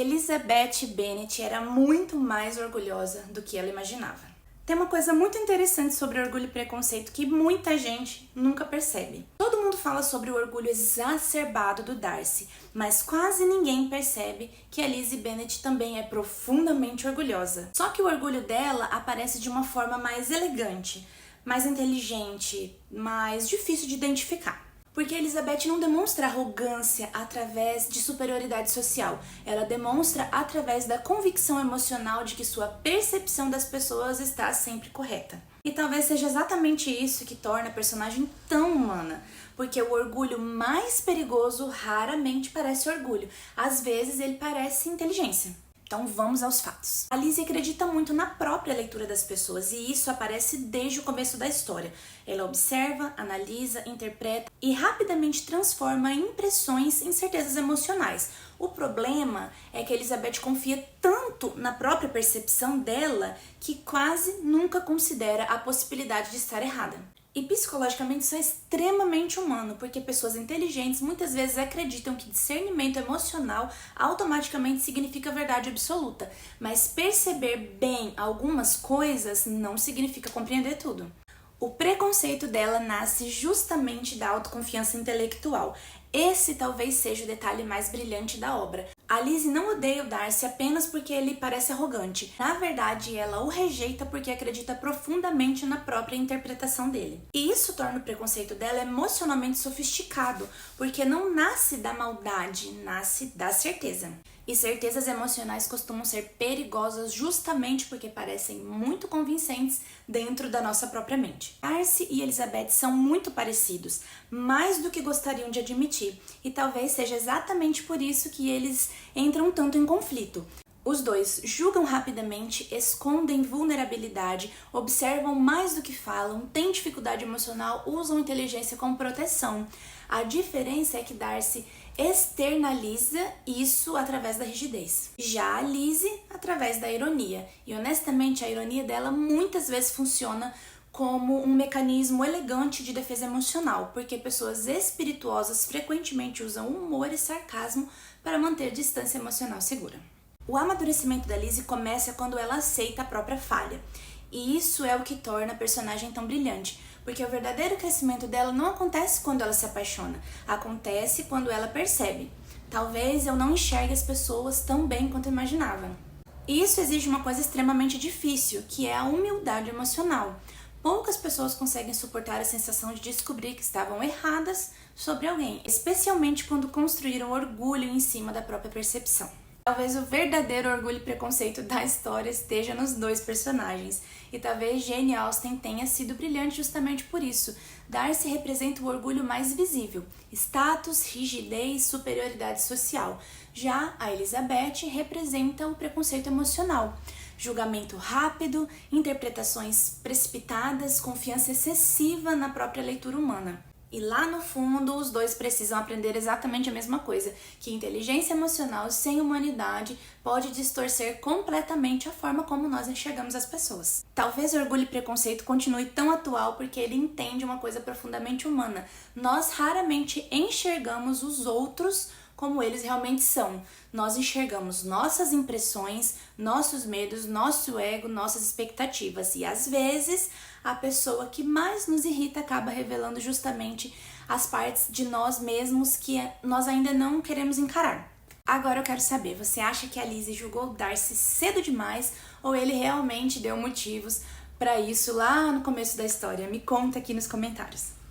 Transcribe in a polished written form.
Elizabeth Bennet era muito mais orgulhosa do que ela imaginava. Tem uma coisa muito interessante sobre orgulho e preconceito que muita gente nunca percebe. Todo mundo fala sobre o orgulho exacerbado do Darcy, mas quase ninguém percebe que a Lizzie Bennet também é profundamente orgulhosa. Só que o orgulho dela aparece de uma forma mais elegante, mais inteligente, mais difícil de identificar. Porque Elizabeth não demonstra arrogância através de superioridade social. Ela demonstra através da convicção emocional de que sua percepção das pessoas está sempre correta. E talvez seja exatamente isso que torna a personagem tão humana. Porque o orgulho mais perigoso raramente parece orgulho. Às vezes ele parece inteligência. Então vamos aos fatos. A Lizzie acredita muito na própria leitura das pessoas e isso aparece desde o começo da história. Ela observa, analisa, interpreta e rapidamente transforma impressões em certezas emocionais. O problema é que Elizabeth confia tanto na própria percepção dela que quase nunca considera a possibilidade de estar errada. E psicologicamente isso é extremamente humano, porque pessoas inteligentes muitas vezes acreditam que discernimento emocional automaticamente significa verdade absoluta, mas perceber bem algumas coisas não significa compreender tudo. O preconceito dela nasce justamente da autoconfiança intelectual. Esse talvez seja o detalhe mais brilhante da obra. A Lizzie não odeia o Darcy apenas porque ele parece arrogante. Na verdade, ela o rejeita porque acredita profundamente na própria interpretação dele. E isso torna o preconceito dela emocionalmente sofisticado, porque não nasce da maldade, nasce da certeza. E certezas emocionais costumam ser perigosas justamente porque parecem muito convincentes dentro da nossa própria mente. Darcy e Elizabeth são muito parecidos, mais do que gostariam de admitir, e talvez seja exatamente por isso que eles entram tanto em conflito. Os dois julgam rapidamente, escondem vulnerabilidade, observam mais do que falam, têm dificuldade emocional, usam inteligência como proteção. A diferença é que Darcy externaliza isso através da rigidez. Já a Lizzie, através da ironia. E honestamente, a ironia dela muitas vezes funciona como um mecanismo elegante de defesa emocional, porque pessoas espirituosas frequentemente usam humor e sarcasmo para manter distância emocional segura. O amadurecimento da Lizzie começa quando ela aceita a própria falha. E isso é o que torna a personagem tão brilhante, porque o verdadeiro crescimento dela não acontece quando ela se apaixona, acontece quando ela percebe. Talvez eu não enxergue as pessoas tão bem quanto imaginava. E isso exige uma coisa extremamente difícil, que é a humildade emocional. Poucas pessoas conseguem suportar a sensação de descobrir que estavam erradas sobre alguém, especialmente quando construíram orgulho em cima da própria percepção. Talvez o verdadeiro orgulho e preconceito da história esteja nos dois personagens, e talvez Jane Austen tenha sido brilhante justamente por isso. Darcy representa o orgulho mais visível, status, rigidez, superioridade social. Já a Elizabeth representa o preconceito emocional, julgamento rápido, interpretações precipitadas, confiança excessiva na própria leitura humana. E lá no fundo, os dois precisam aprender exatamente a mesma coisa, que inteligência emocional sem humanidade pode distorcer completamente a forma como nós enxergamos as pessoas. Talvez o orgulho e preconceito continue tão atual porque ele entende uma coisa profundamente humana. Nós raramente enxergamos os outros como eles realmente são. Nós enxergamos nossas impressões, nossos medos, nosso ego, nossas expectativas. E às vezes, a pessoa que mais nos irrita acaba revelando justamente as partes de nós mesmos que nós ainda não queremos encarar. Agora eu quero saber, você acha que a Lizzie julgou Darcy cedo demais ou ele realmente deu motivos para isso lá no começo da história? Me conta aqui nos comentários.